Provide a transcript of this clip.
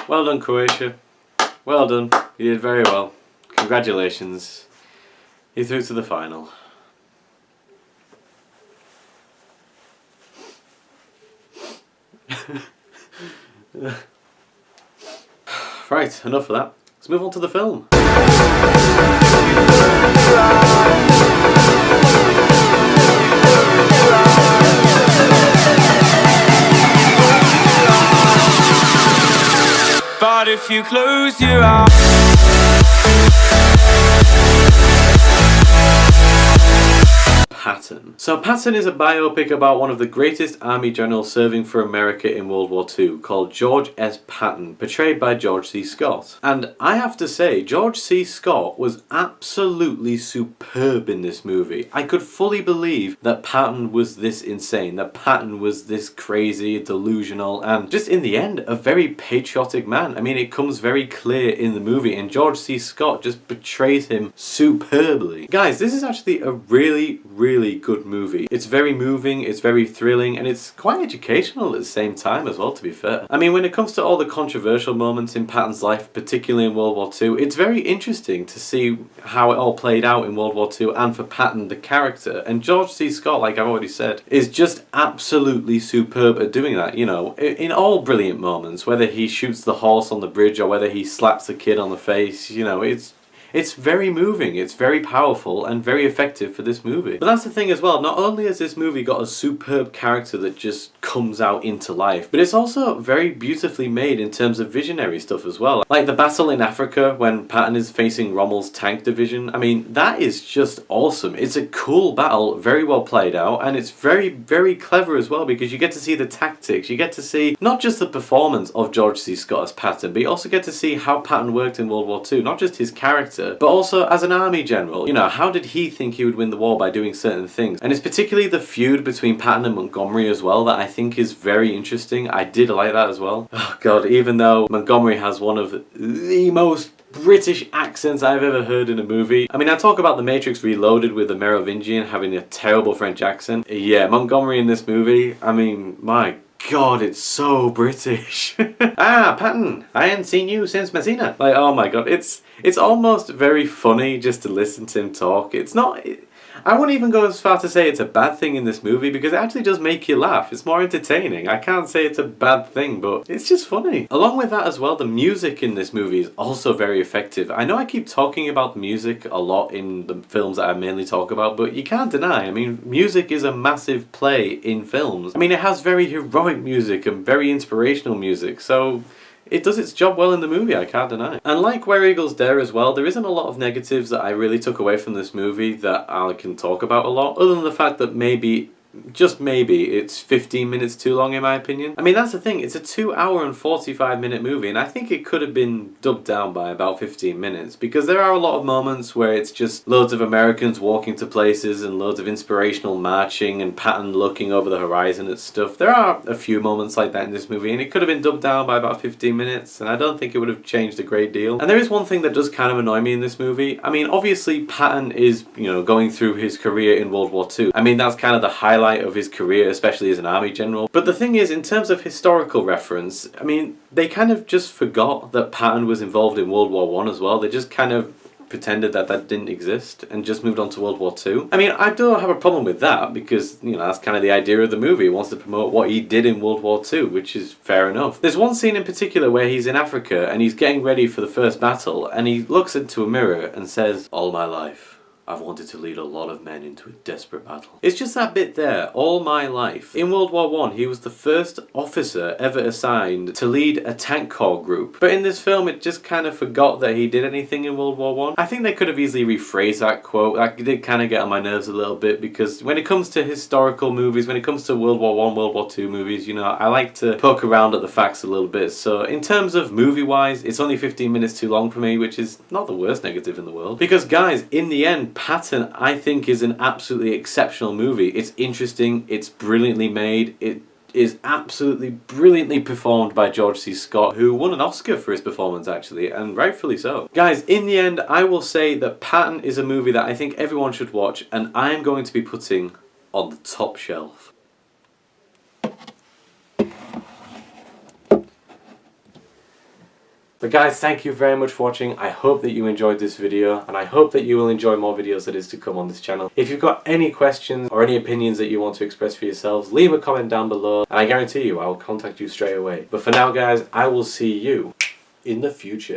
Well done, Croatia. Well done. You did very well. Congratulations. You're through to the final. Right, enough of that. Let's move on to the film. But if you close your eyes, Patton. So Patton is a biopic about one of the greatest army generals serving for America in World War II, called George S. Patton, portrayed by George C. Scott. And I have to say, George C. Scott was absolutely superb in this movie. I could fully believe that Patton was this insane, that Patton was this crazy, delusional, and just in the end, a very patriotic man. I mean, it comes very clear in the movie, and George C. Scott just portrays him superbly. Guys, this is actually a really good movie. It's very moving, it's very thrilling, and it's quite educational at the same time as well, to be fair. I mean, when it comes to all the controversial moments in Patton's life, particularly in World War II, it's very interesting to see how it all played out in World War II and for Patton, the character. And George C. Scott, like I've already said, is just absolutely superb at doing that, you know, in all brilliant moments, whether he shoots the horse on the bridge or whether he slaps the kid on the face, you know, it's very moving, it's very powerful and very effective for this movie. But that's the thing as well, not only has this movie got a superb character that just comes out into life, but it's also very beautifully made in terms of visionary stuff as well. Like the battle in Africa when Patton is facing Rommel's tank division, I mean, that is just awesome. It's a cool battle, very well played out, and it's very clever as well because you get to see the tactics, you get to see not just the performance of George C. Scott as Patton, but you also get to see how Patton worked in World War II, not just his character, but also as an army general. You know, how did he think he would win the war by doing certain things? And it's particularly the feud between Patton and Montgomery as well that I think is very interesting. I did like that as well. Oh god, even though Montgomery has one of the most British accents I've ever heard in a movie. I mean, I talk about The Matrix Reloaded with the Merovingian having a terrible French accent. Yeah, Montgomery in this movie, I mean, my god, it's so British. Ah, Patton, I hadn't seen you since Messina. Like, oh my god, it's almost very funny just to listen to him talk. It's not... I wouldn't even go as far to say it's a bad thing in this movie because it actually does make you laugh. It's more entertaining. I can't say it's a bad thing, but it's just funny. Along with that as well, the music in this movie is also very effective. I know I keep talking about the music a lot in the films that I mainly talk about, but you can't deny, I mean, music is a massive play in films. I mean, it has very heroic music and very inspirational music, so it does its job well in the movie, I can't deny. And like Where Eagles Dare as well, there isn't a lot of negatives that I really took away from this movie that I can talk about a lot, other than the fact that maybe, just maybe, it's 15 minutes too long in my opinion. I mean, that's the thing, it's a 2 hour and 45 minute movie, and I think it could have been dubbed down by about 15 minutes, because there are a lot of moments where it's just loads of Americans walking to places and loads of inspirational marching and Patton looking over the horizon at stuff. There are a few moments like that in this movie, and it could have been dubbed down by about 15 minutes, and I don't think it would have changed a great deal. And there is one thing that does kind of annoy me in this movie. I mean, obviously Patton is, you know, going through his career in World War II. I mean, that's kind of the highlight of his career, especially as an army general. But the thing is, in terms of historical reference, I mean, they kind of just forgot that Patton was involved in World War I as well. They just kind of pretended that that didn't exist and just moved on to World War II. I mean, I don't have a problem with that because, you know, that's kind of the idea of the movie. It wants to promote what he did in World War II, which is fair enough. There's one scene in particular where he's in Africa and he's getting ready for the first battle and he looks into a mirror and says, "All my life, I've wanted to lead a lot of men into a desperate battle." It's just that bit there, all my life. In World War I, he was the first officer ever assigned to lead a tank corps group. But in this film, it just kind of forgot that he did anything in World War I. I think they could have easily rephrased that quote. That did kind of get on my nerves a little bit because when it comes to historical movies, when it comes to World War I, World War II movies, you know, I like to poke around at the facts a little bit. So in terms of movie-wise, it's only 15 minutes too long for me, which is not the worst negative in the world. Because guys, in the end, Patton, I think, is an absolutely exceptional movie. It's interesting, it's brilliantly made, it is absolutely brilliantly performed by George C. Scott, who won an Oscar for his performance actually, and rightfully so. Guys, in the end, I will say that Patton is a movie that I think everyone should watch, and I am going to be putting on the top shelf. But guys, thank you very much for watching. I hope that you enjoyed this video, and I hope that you will enjoy more videos that is to come on this channel. If you've got any questions or any opinions that you want to express for yourselves, leave a comment down below, and I guarantee you I will contact you straight away. But for now guys, I will see you in the future.